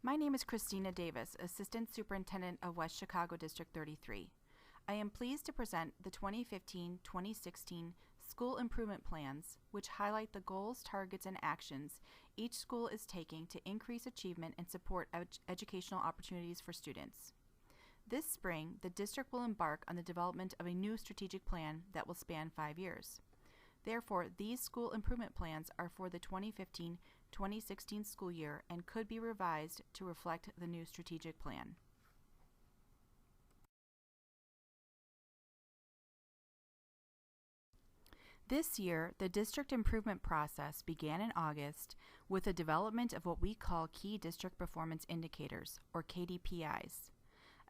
My name is Christina Davis, Assistant Superintendent of West Chicago District 33. I am pleased to present the 2015-2016 School Improvement Plans, which highlight the goals, targets, and actions each school is taking to increase achievement and support educational opportunities for students. This spring, the district will embark on the development of a new strategic plan that will span 5 years. Therefore, these school improvement plans are for the 2015-2016 school year and could be revised to reflect the new strategic plan. This year, the district improvement process began in August with the development of what we call Key District Performance Indicators, or KDPIs.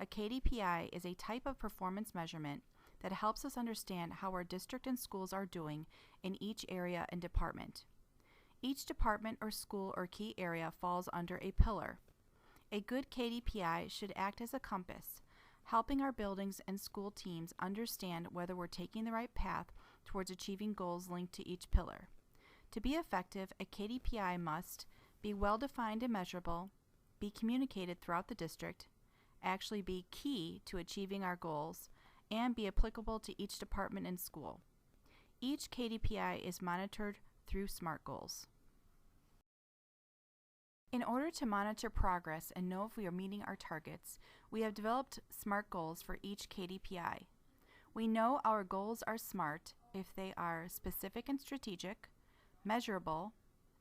A KDPI is a type of performance measurement that helps us understand how our district and schools are doing in each area and department. Each department or school or key area falls under a pillar. A good KDPI should act as a compass, helping our buildings and school teams understand whether we're taking the right path towards achieving goals linked to each pillar. To be effective, a KDPI must be well-defined and measurable, be communicated throughout the district, actually be key to achieving our goals, and be applicable to each department and school. Each KDPI is monitored through SMART goals. In order to monitor progress and know if we are meeting our targets, we have developed SMART goals for each KDPI. We know our goals are SMART if they are specific and strategic, measurable,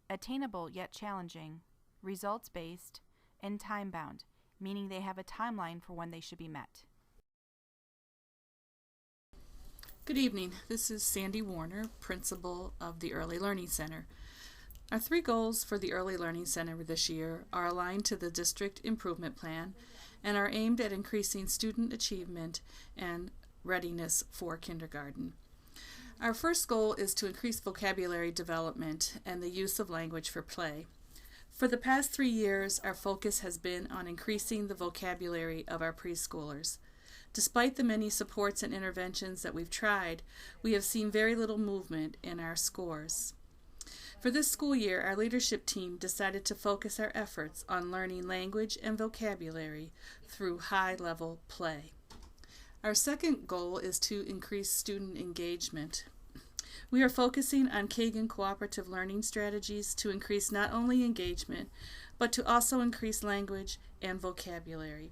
attainable yet challenging, results-based, and time-bound, meaning they have a timeline for when they should be met. Good evening. This is Sandy Warner, Principal of the Early Learning Center. Our 3 goals for the Early Learning Center this year are aligned to the District Improvement Plan and are aimed at increasing student achievement and readiness for kindergarten. Our first goal is to increase vocabulary development and the use of language for play. For the past 3 years, our focus has been on increasing the vocabulary of our preschoolers. Despite the many supports and interventions that we've tried, we have seen very little movement in our scores. For this school year, our leadership team decided to focus our efforts on learning language and vocabulary through high-level play. Our second goal is to increase student engagement. We are focusing on Kagan cooperative learning strategies to increase not only engagement, but to also increase language and vocabulary.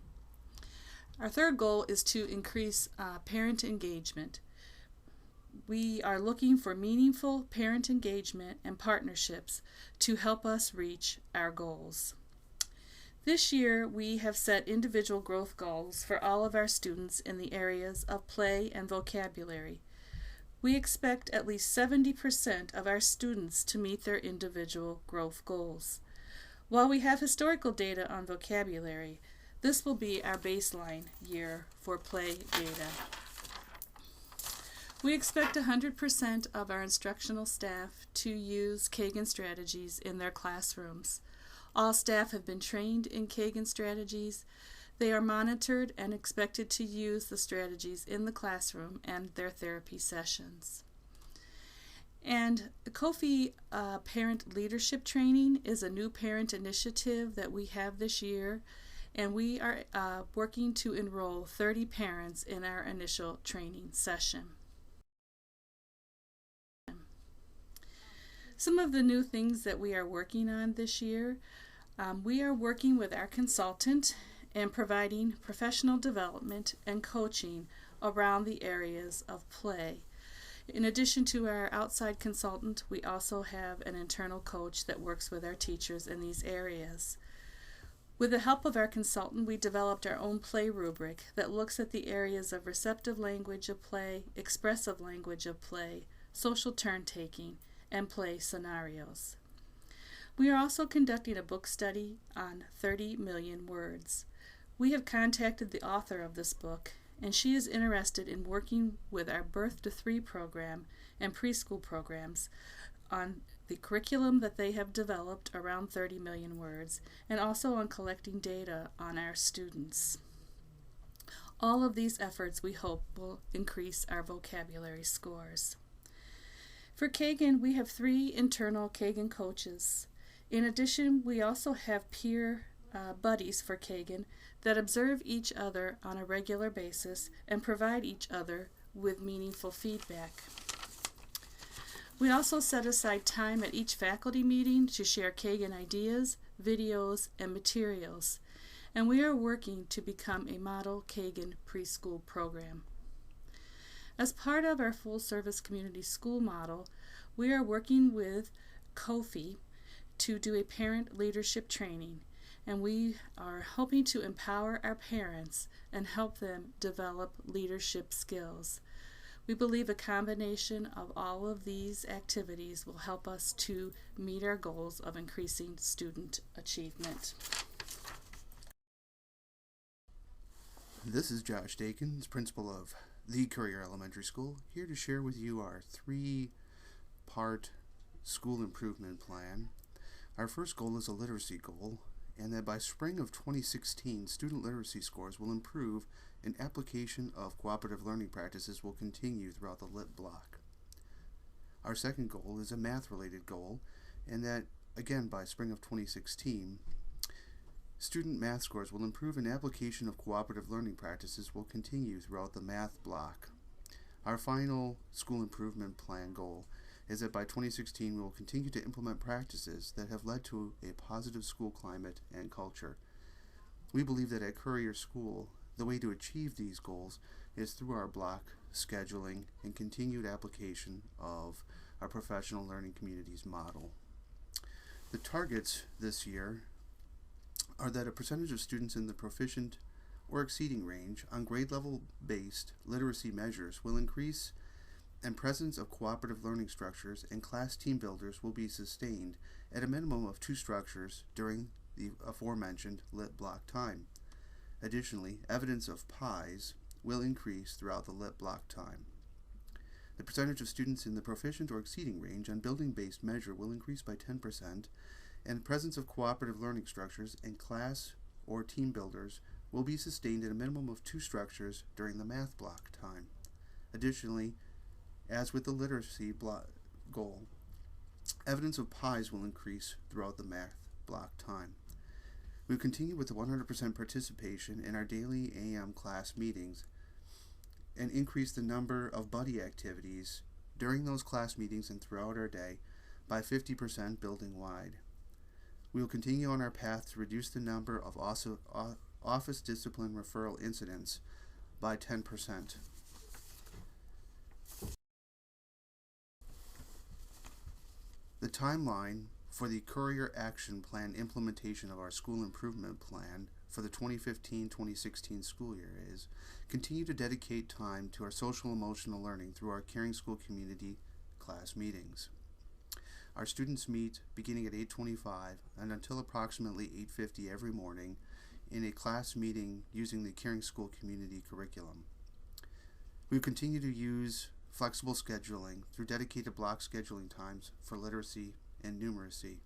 Our third goal is to increase parent engagement. We are looking for meaningful parent engagement and partnerships to help us reach our goals. This year, we have set individual growth goals for all of our students in the areas of play and vocabulary. We expect at least 70% of our students to meet their individual growth goals. While we have historical data on vocabulary, this will be our baseline year for play data. We expect 100% of our instructional staff to use Kagan strategies in their classrooms. All staff have been trained in Kagan strategies. They are monitored and expected to use the strategies in the classroom and their therapy sessions. And Kofi Parent Leadership Training is a new parent initiative that we have this year, and we are working to enroll 30 parents in our initial training session. Some of the new things that we are working on this year, we are working with our consultant and providing professional development and coaching around the areas of play. In addition to our outside consultant, we also have an internal coach that works with our teachers in these areas. With the help of our consultant, we developed our own play rubric that looks at the areas of receptive language of play, expressive language of play, social turn-taking, and play scenarios. We are also conducting a book study on 30 million words. We have contacted the author of this book, and she is interested in working with our Birth to 3 program and preschool programs on the curriculum that they have developed around 30 million words, and also on collecting data on our students. All of these efforts we hope will increase our vocabulary scores. For Kagan, we have 3 internal Kagan coaches. In addition, we also have peer buddies for Kagan that observe each other on a regular basis and provide each other with meaningful feedback. We also set aside time at each faculty meeting to share Kagan ideas, videos, and materials, and we are working to become a model Kagan preschool program. As part of our full-service community school model, we are working with Kofi to do a parent leadership training, and we are hoping to empower our parents and help them develop leadership skills. We believe a combination of all of these activities will help us to meet our goals of increasing student achievement. This is Josh Dakins, principal of the Currier Elementary School, here to share with you our 3-part school improvement plan. Our first goal is a literacy goal, and that by spring of 2016, student literacy scores will improve and application of cooperative learning practices will continue throughout the LIT block. Our second goal is a math-related goal, and that, again, by spring of 2016, student math scores will improve and application of cooperative learning practices will continue throughout the math block. Our final school improvement plan goal is that by 2016 we will continue to implement practices that have led to a positive school climate and culture. We believe that at Currier School, the way to achieve these goals is through our block scheduling and continued application of our professional learning communities model. The targets this year are that a percentage of students in the proficient or exceeding range on grade level based literacy measures will increase, and presence of cooperative learning structures and class team builders will be sustained at a minimum of 2 structures during the aforementioned LIT block time. Additionally, evidence of PIEs will increase throughout the LIT block time. The percentage of students in the proficient or exceeding range on building-based measure will increase by 10%, and presence of cooperative learning structures and class or team builders will be sustained at a minimum of 2 structures during the math block time. Additionally, as with the literacy goal, evidence of PIEs will increase throughout the math block time. We will continue with the 100% participation in our daily AM class meetings and increase the number of buddy activities during those class meetings and throughout our day by 50% building-wide. We will continue on our path to reduce the number of office discipline referral incidents by 10%. The timeline for the Currier Action Plan implementation of our school improvement plan for the 2015-2016 school year is continue to dedicate time to our social emotional learning through our Caring School Community class meetings. Our students meet beginning at 8:25 and until approximately 8:50 every morning in a class meeting using the Caring School Community curriculum. We will continue to use flexible scheduling through dedicated block scheduling times for literacy and numeracy.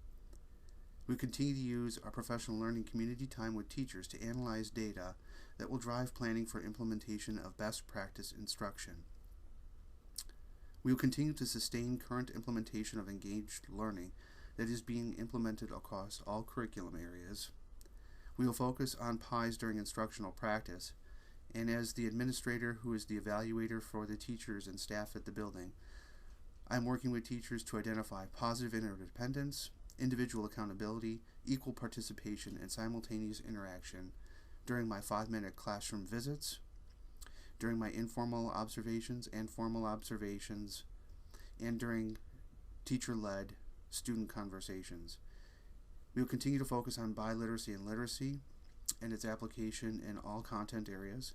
We continue to use our professional learning community time with teachers to analyze data that will drive planning for implementation of best practice instruction. We will continue to sustain current implementation of engaged learning that is being implemented across all curriculum areas. We will focus on PIEs during instructional practice, and as the administrator who is the evaluator for the teachers and staff at the building, I'm working with teachers to identify positive interdependence, individual accountability, equal participation, and simultaneous interaction during my 5-minute classroom visits, during my informal observations and formal observations, and during teacher-led student conversations. We will continue to focus on biliteracy and literacy and its application in all content areas,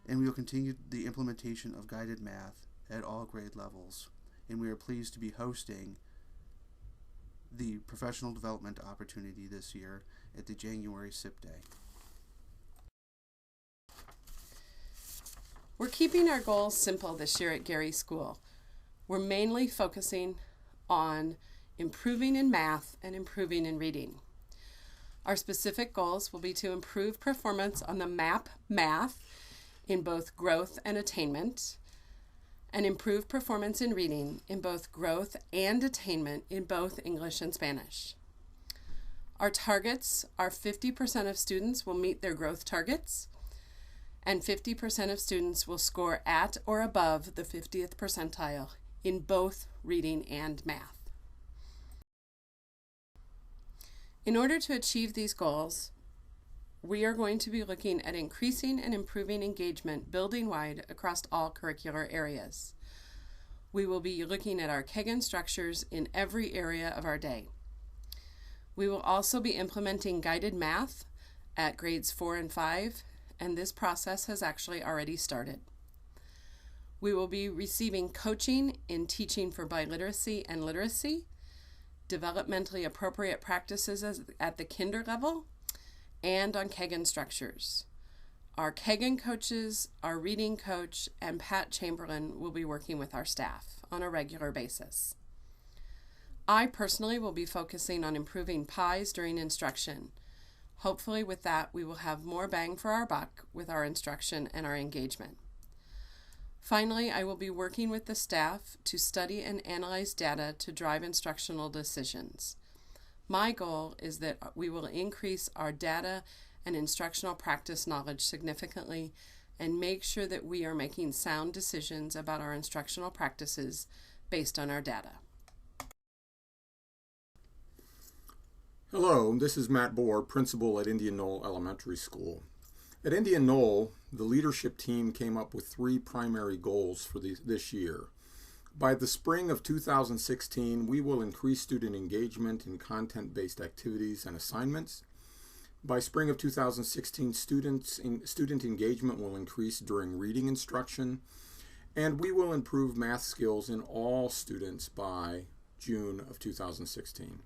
and we will continue the implementation of guided math at all grade levels. And we are pleased to be hosting the professional development opportunity this year at the January SIP Day. We're keeping our goals simple this year at Gary School. We're mainly focusing on improving in math and improving in reading. Our specific goals will be to improve performance on the MAP math in both growth and attainment, and improve performance in reading in both growth and attainment in both English and Spanish. Our targets are 50% of students will meet their growth targets, and 50% of students will score at or above the 50th percentile in both reading and math. In order to achieve these goals, we are going to be looking at increasing and improving engagement building-wide across all curricular areas. We will be looking at our Kagan structures in every area of our day. We will also be implementing guided math at grades 4 and 5, and this process has actually already started. We will be receiving coaching in teaching for biliteracy and literacy, developmentally appropriate practices at the kinder level, and on Kagan structures. Our Kagan coaches, our reading coach, and Pat Chamberlain will be working with our staff on a regular basis. I personally will be focusing on improving PIEs during instruction. Hopefully with that, we will have more bang for our buck with our instruction and our engagement. Finally, I will be working with the staff to study and analyze data to drive instructional decisions. My goal is that we will increase our data and instructional practice knowledge significantly and make sure that we are making sound decisions about our instructional practices based on our data. Hello, this is Matt Bohr, principal at Indian Knoll Elementary School. At Indian Knoll, the leadership team came up with 3 primary goals for this year. By the spring of 2016, we will increase student engagement in content-based activities and assignments. By spring of 2016, student engagement will increase during reading instruction, and we will improve math skills in all students by June of 2016.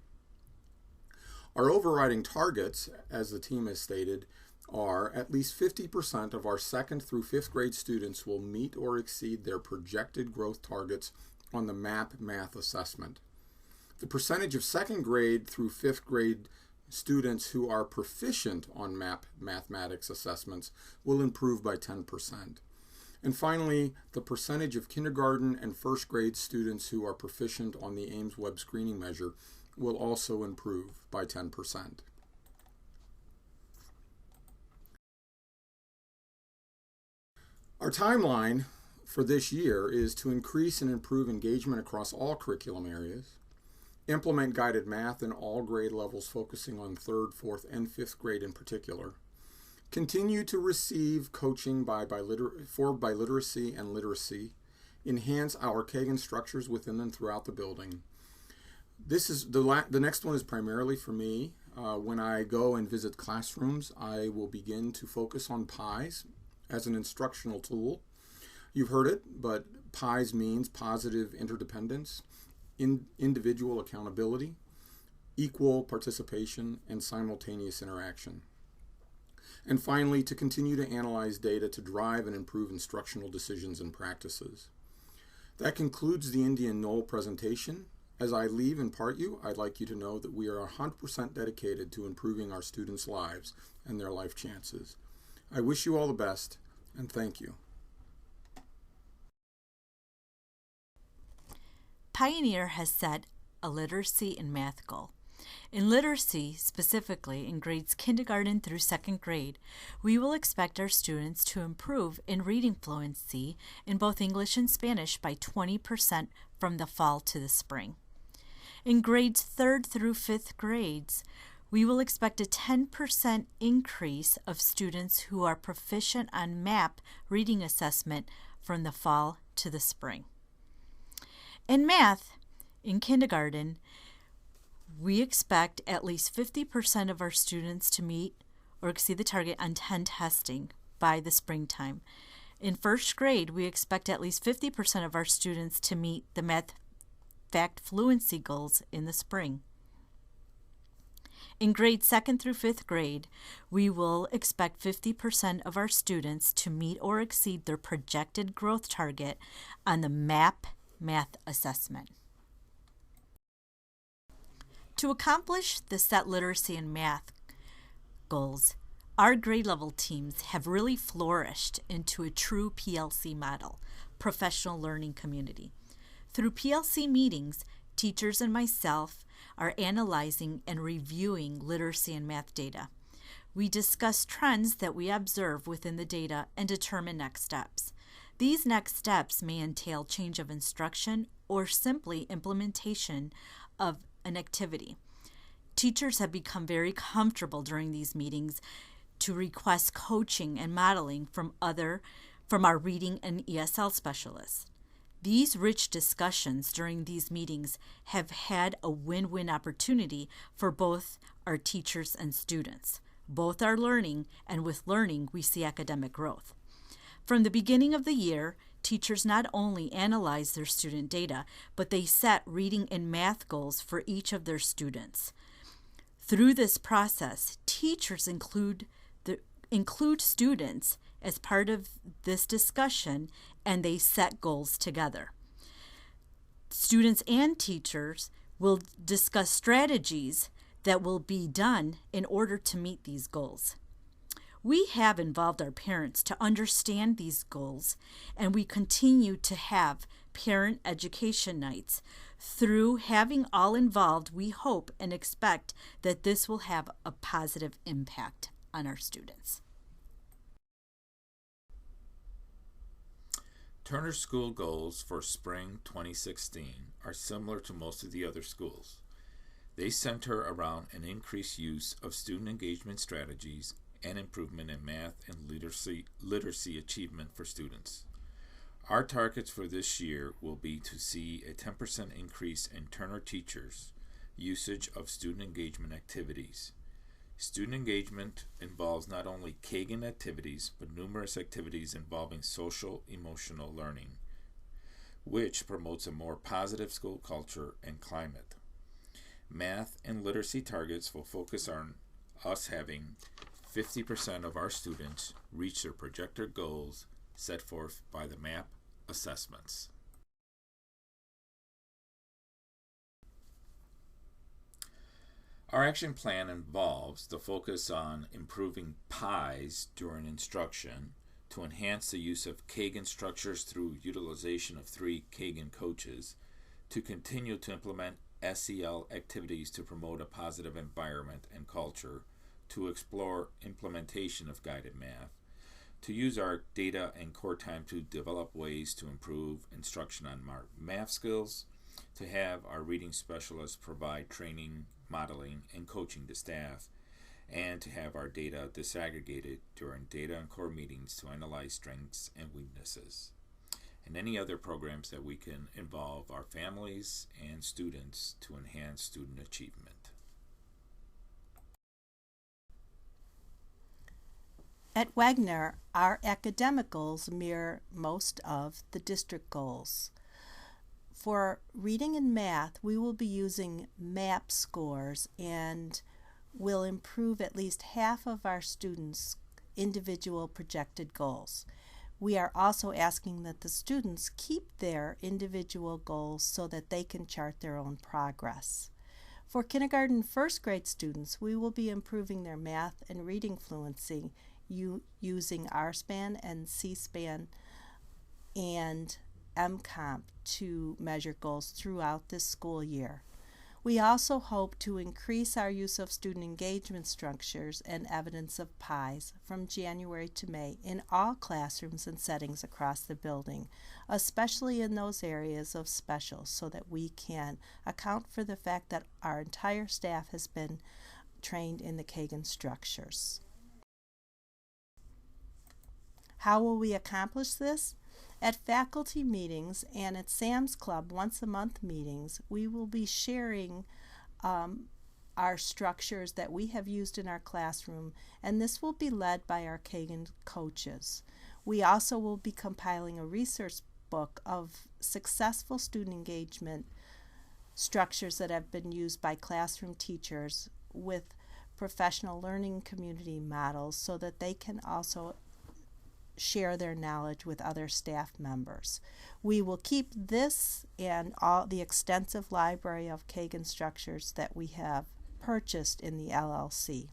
Our overriding targets, as the team has stated, are at least 50% of our 2nd through 5th grade students will meet or exceed their projected growth targets on the MAP math assessment. The percentage of 2nd grade through 5th grade students who are proficient on MAP mathematics assessments will improve by 10%. And finally, the percentage of kindergarten and 1st grade students who are proficient on the Ames Web Screening Measure will also improve by 10%. Our timeline for this year is to increase and improve engagement across all curriculum areas, implement guided math in all grade levels focusing on 3rd, 4th, and 5th grade in particular, continue to receive coaching for biliteracy and literacy, enhance our Kagan structures within and throughout the building. This is the next one is primarily for me. When I go and visit classrooms, I will begin to focus on PIEs as an instructional tool. You've heard it, but PIEs means positive interdependence, individual accountability, equal participation, and simultaneous interaction. And finally, to continue to analyze data to drive and improve instructional decisions and practices. That concludes the Indian Knoll presentation. As I leave and part you, I'd like you to know that we are 100% dedicated to improving our students' lives and their life chances. I wish you all the best, and thank you. Pioneer has set a literacy and math goal. In literacy, specifically in grades kindergarten through 2nd grade, we will expect our students to improve in reading fluency in both English and Spanish by 20% from the fall to the spring. In grades 3rd through 5th grades, we will expect a 10% increase of students who are proficient on MAP reading assessment from the fall to the spring. In math, in kindergarten, we expect at least 50% of our students to meet or exceed the target on 10 testing by the springtime. In 1st grade, we expect at least 50% of our students to meet the math fact fluency goals in the spring. In grades 2nd through 5th grade, we will expect 50% of our students to meet or exceed their projected growth target on the MAP math assessment. To accomplish the set literacy and math goals, our grade level teams have really flourished into a true PLC model, professional learning community. Through PLC meetings, teachers and myself are analyzing and reviewing literacy and math data. We discuss trends that we observe within the data and determine next steps. These next steps may entail change of instruction or simply implementation of an activity. Teachers have become very comfortable during these meetings to request coaching and modeling from our reading and ESL specialists. These rich discussions during these meetings have had a win-win opportunity for both our teachers and students. Both are learning, and with learning, we see academic growth. From the beginning of the year, teachers not only analyze their student data, but they set reading and math goals for each of their students. Through this process, teachers include students as part of this discussion, and they set goals together. Students and teachers will discuss strategies that will be done in order to meet these goals. We have involved our parents to understand these goals, and we continue to have parent education nights. Through having all involved, we hope and expect that this will have a positive impact on our students. Turner School goals for spring 2016 are similar to most of the other schools. They center around an increased use of student engagement strategies and improvement in math and literacy achievement for students. Our targets for this year will be to see a 10% increase in Turner teachers' usage of student engagement activities. Student engagement involves not only Kagan activities, but numerous activities involving social emotional learning, which promotes a more positive school culture and climate. Math and literacy targets will focus on us having 50% of our students reach their projected goals set forth by the MAP assessments. Our action plan involves the focus on improving PIEs during instruction, to enhance the use of Kagan structures through utilization of 3 Kagan coaches, to continue to implement SEL activities to promote a positive environment and culture, to explore implementation of guided math, to use our data and core time to develop ways to improve instruction on math skills, to have our reading specialists provide training, modeling, and coaching to staff, and to have our data disaggregated during data and core meetings to analyze strengths and weaknesses, and any other programs that we can involve our families and students to enhance student achievement. At Wagner, our academic goals mirror most of the district goals. For reading and math, we will be using MAP scores and will improve at least half of our students' individual projected goals. We are also asking that the students keep their individual goals so that they can chart their own progress. For kindergarten first grade students, we will be improving their math and reading fluency using RSPAN and C-SPAN and MCOMP to measure goals throughout this school year. We also hope to increase our use of student engagement structures and evidence of PIEs from January to May in all classrooms and settings across the building, especially in those areas of special, so that we can account for the fact that our entire staff has been trained in the Kagan structures. How will we accomplish this? At faculty meetings and at Sam's Club once-a-month meetings, we will be sharing our structures that we have used in our classroom, and this will be led by our Kagan coaches. We also will be compiling a research book of successful student engagement structures that have been used by classroom teachers with professional learning community models, so that they can also share their knowledge with other staff members. We will keep this and all the extensive library of Kagan structures that we have purchased in the LLC.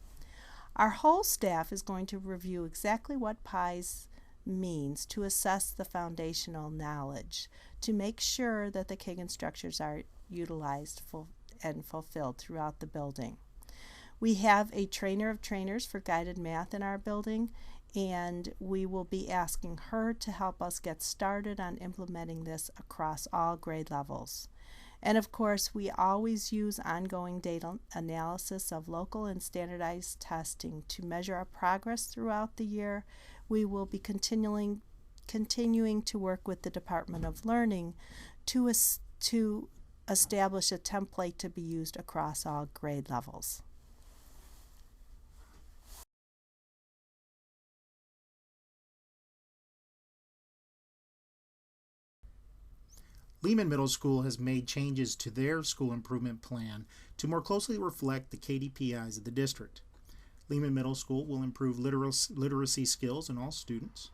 Our whole staff is going to review exactly what PIEs means to assess the foundational knowledge, to make sure that the Kagan structures are utilized and fulfilled throughout the building. We have a trainer of trainers for guided math in our building, and we will be asking her to help us get started on implementing this across all grade levels. And of course, we always use ongoing data analysis of local and standardized testing to measure our progress throughout the year. We will be continuing to work with the Department of Learning to establish a template to be used across all grade levels. Lehman Middle School has made changes to their school improvement plan to more closely reflect the KDPIs of the district. Lehman Middle School will improve literacy skills in all students.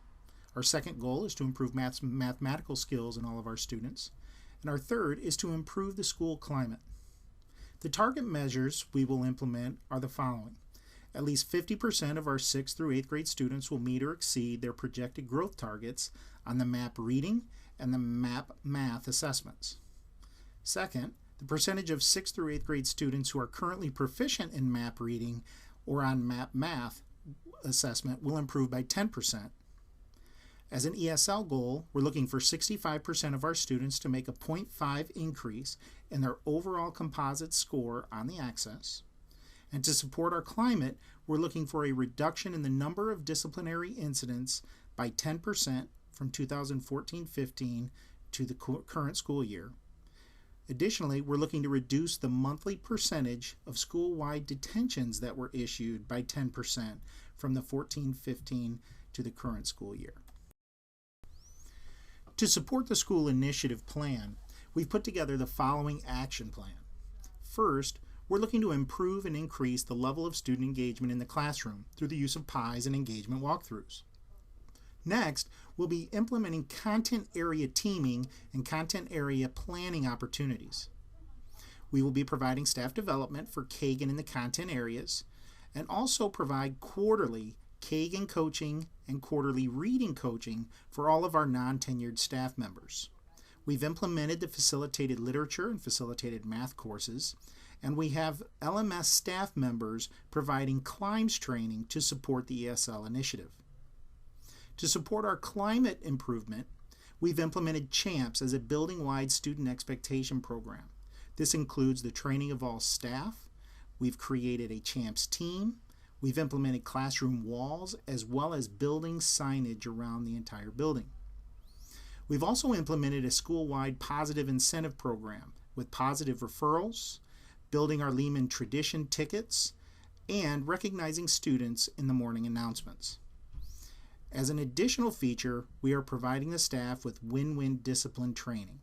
Our second goal is to improve mathematical skills in all of our students. And our third is to improve the school climate. The target measures we will implement are the following. At least 50% of our 6th through 8th grade students will meet or exceed their projected growth targets on the MAP reading and the MAP math assessments. Second, the percentage of 6th through 8th grade students who are currently proficient in MAP reading or on MAP math assessment will improve by 10%. As an ESL goal, we're looking for 65% of our students to make a 0.5 increase in their overall composite score on the Access. And to support our climate, we're looking for a reduction in the number of disciplinary incidents by 10% from 2014-15 to the current school year. Additionally, we're looking to reduce the monthly percentage of school-wide detentions that were issued by 10% from the 14-15 to the current school year. To support the school initiative plan, we've put together the following action plan. First, we're looking to improve and increase the level of student engagement in the classroom through the use of PIEs and engagement walkthroughs. Next, we'll be implementing content area teaming and content area planning opportunities. We will be providing staff development for Kagan in the content areas and also provide quarterly Kagan coaching and quarterly reading coaching for all of our non-tenured staff members. We've implemented the facilitated literature and facilitated math courses, and we have LMS staff members providing CLIMBS training to support the ESL initiative. To support our climate improvement, we've implemented CHAMPS as a building-wide student expectation program. This includes the training of all staff. We've created a CHAMPS team. We've implemented classroom walls as well as building signage around the entire building. We've also implemented a school-wide positive incentive program with positive referrals, building our Lehman tradition tickets, and recognizing students in the morning announcements. As an additional feature, we are providing the staff with win-win discipline training.